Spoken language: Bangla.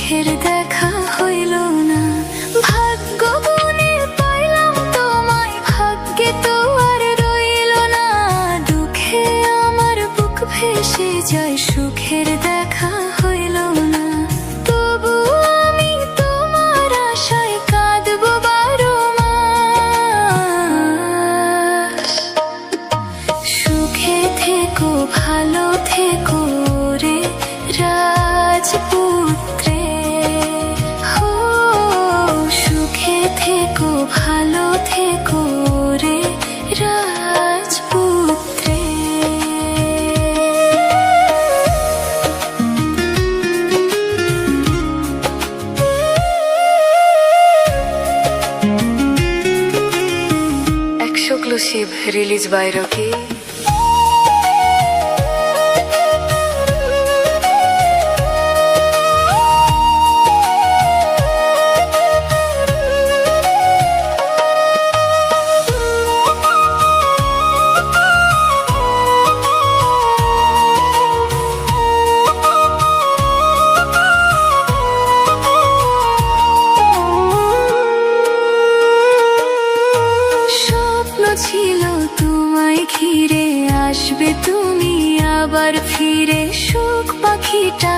সুখের দেখা হইল না। ভাগ্য গুণে পাইলাম তোমায়, ভাগ্যে তো আর রইল না। দুঃখে আমার বুক ভেসে যায়, সুখের দেখা হইল না। তবু আমি তোমার আশায় কাঁদবো বারো মাস। সুখে থেকো, ভালো থেকো রে রাজপুত্রে। হো, সুখে থেকো, ভালো থেকো রে রাজপুত্রে। Exclusive release by Rocky. ছিল তোমায় ঘিরে, আসবে তুমি আবার ফিরে। সুখ পাখিটা